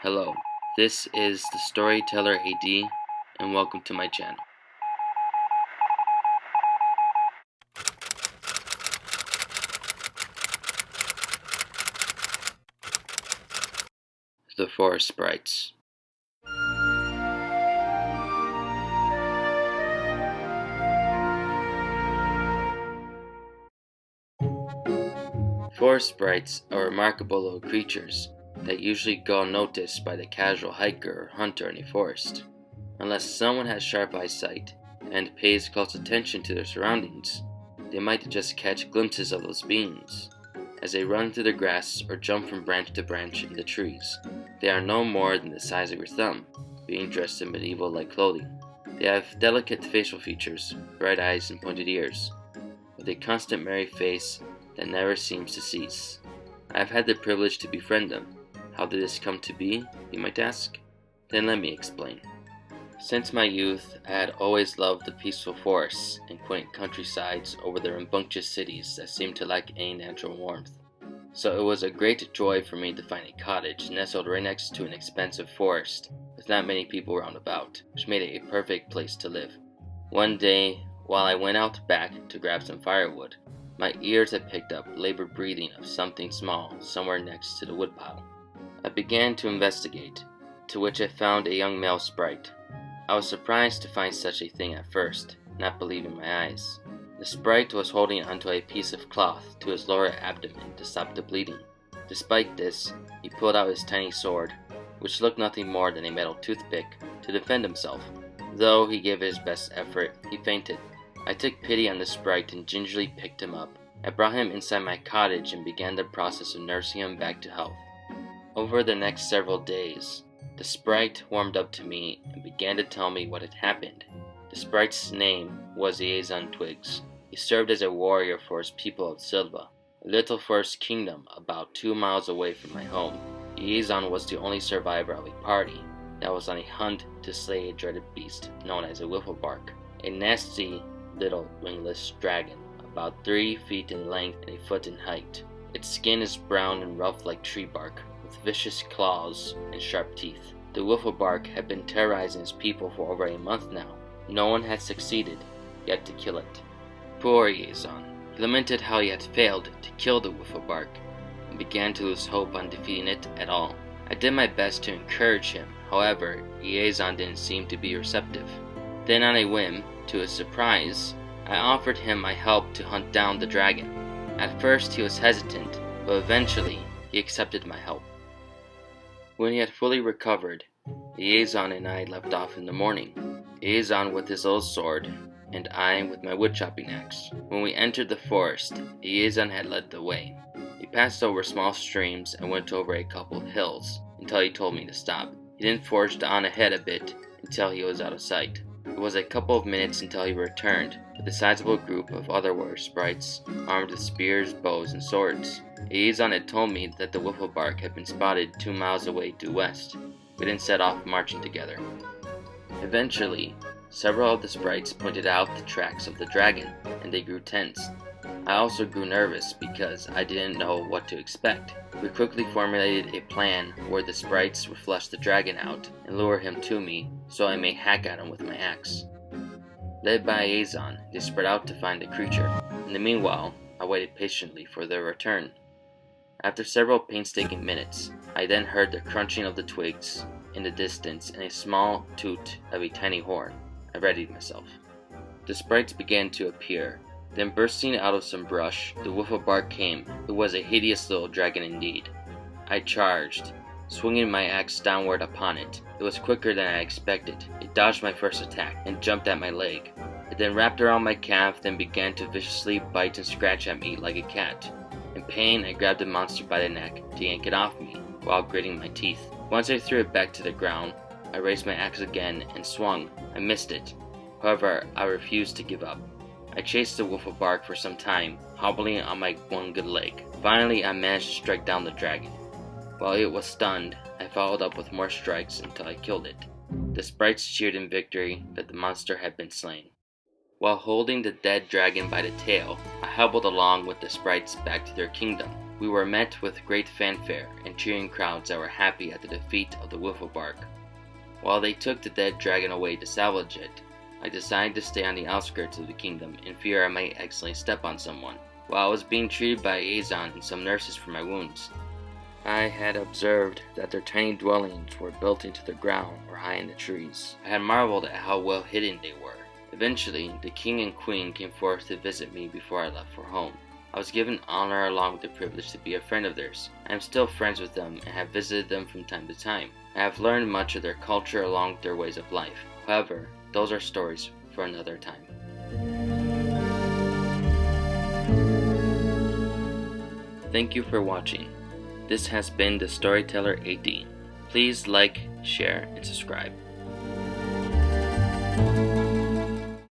Hello, this is the Storyteller AD, and welcome to my channel. The Forest Sprites. Forest Sprites are remarkable little creatures that usually go unnoticed by the casual hiker or hunter in a forest. Unless someone has sharp eyesight and pays close attention to their surroundings, they might just catch glimpses of those beings as they run through the grass or jump from branch to branch in the trees. They are no more than the size of your thumb, being dressed in medieval-like clothing. They have delicate facial features, bright eyes and pointed ears, with a constant merry face that never seems to cease. I have had the privilege to befriend them. How did this come to be, you might ask? Then let me explain. Since my youth, I had always loved the peaceful forests and quaint countrysides over the rambunctious cities that seemed to lack any natural warmth. So it was a great joy for me to find a cottage nestled right next to an expansive forest with not many people round about, which made it a perfect place to live. One day, while I went out back to grab some firewood, my ears had picked up labored breathing of something small somewhere next to the woodpile. I began to investigate, to which I found a young male sprite. I was surprised to find such a thing at first, not believing my eyes. The sprite was holding onto a piece of cloth to his lower abdomen to stop the bleeding. Despite this, he pulled out his tiny sword, which looked nothing more than a metal toothpick, to defend himself. Though he gave his best effort, he fainted. I took pity on the sprite and gingerly picked him up. I brought him inside my cottage and began the process of nursing him back to health. Over the next several days, the sprite warmed up to me and began to tell me what had happened. The sprite's name was Liaison Twigs. He served as a warrior for his people of Silva, a little forest kingdom about 2 miles away from my home. Liaison was the only survivor of a party that was on a hunt to slay a dreaded beast known as a wifflebark, a nasty little wingless dragon, about 3 feet in length and a foot in height. Its skin is brown and rough like tree bark, with vicious claws and sharp teeth. The wifflebark had been terrorizing his people for over a month now. No one had succeeded yet to kill it. Poor Liaison. He lamented how he had failed to kill the wifflebark and began to lose hope on defeating it at all. I did my best to encourage him, however, Liaison didn't seem to be receptive. Then on a whim, to his surprise, I offered him my help to hunt down the dragon. At first he was hesitant, but eventually he accepted my help. When he had fully recovered, Liaison and I left off in the morning, Liaison with his little sword, and I with my woodchopping axe. When we entered the forest, Liaison had led the way. He passed over small streams and went over a couple of hills until he told me to stop. He then forged on ahead a bit until he was out of sight. It was a couple of minutes until he returned with a sizable group of other warrior sprites armed with spears, bows, and swords. Liaison had told me that the wifflebark had been spotted 2 miles away due west. We then set off marching together. Eventually, several of the sprites pointed out the tracks of the dragon, and they grew tense. I also grew nervous because I didn't know what to expect. We quickly formulated a plan where the sprites would flush the dragon out and lure him to me so I may hack at him with my axe. Led by Liaison, they spread out to find the creature. In the meanwhile, I waited patiently for their return. After several painstaking minutes, I then heard the crunching of the twigs in the distance and a small toot of a tiny horn. I readied myself. The sprites began to appear. Then bursting out of some brush, the wifflebark came. It was a hideous little dragon indeed. I charged, swinging my axe downward upon it. It was quicker than I expected. It dodged my first attack and jumped at my leg. It then wrapped around my calf, then began to viciously bite and scratch at me like a cat. In pain, I grabbed the monster by the neck to yank it off me while gritting my teeth. Once I threw it back to the ground, I raised my axe again and swung. I missed it. However, I refused to give up. I chased the wifflebark for some time, hobbling on my one good leg. Finally, I managed to strike down the dragon. While it was stunned, I followed up with more strikes until I killed it. The sprites cheered in victory that the monster had been slain. While holding the dead dragon by the tail, I hobbled along with the sprites back to their kingdom. We were met with great fanfare and cheering crowds that were happy at the defeat of the Wifflebark. While they took the dead dragon away to salvage it, I decided to stay on the outskirts of the kingdom in fear I might accidentally step on someone. While I was being treated by Azon and some nurses for my wounds, I had observed that their tiny dwellings were built into the ground or high in the trees. I had marveled at how well hidden they were. Eventually, the king and queen came forth to visit me before I left for home. I was given honor along with the privilege to be a friend of theirs. I am still friends with them and have visited them from time to time. I have learned much of their culture along with their ways of life. However, those are stories for another time. Thank you for watching. This has been The Storyteller AD. Please like, share, and subscribe.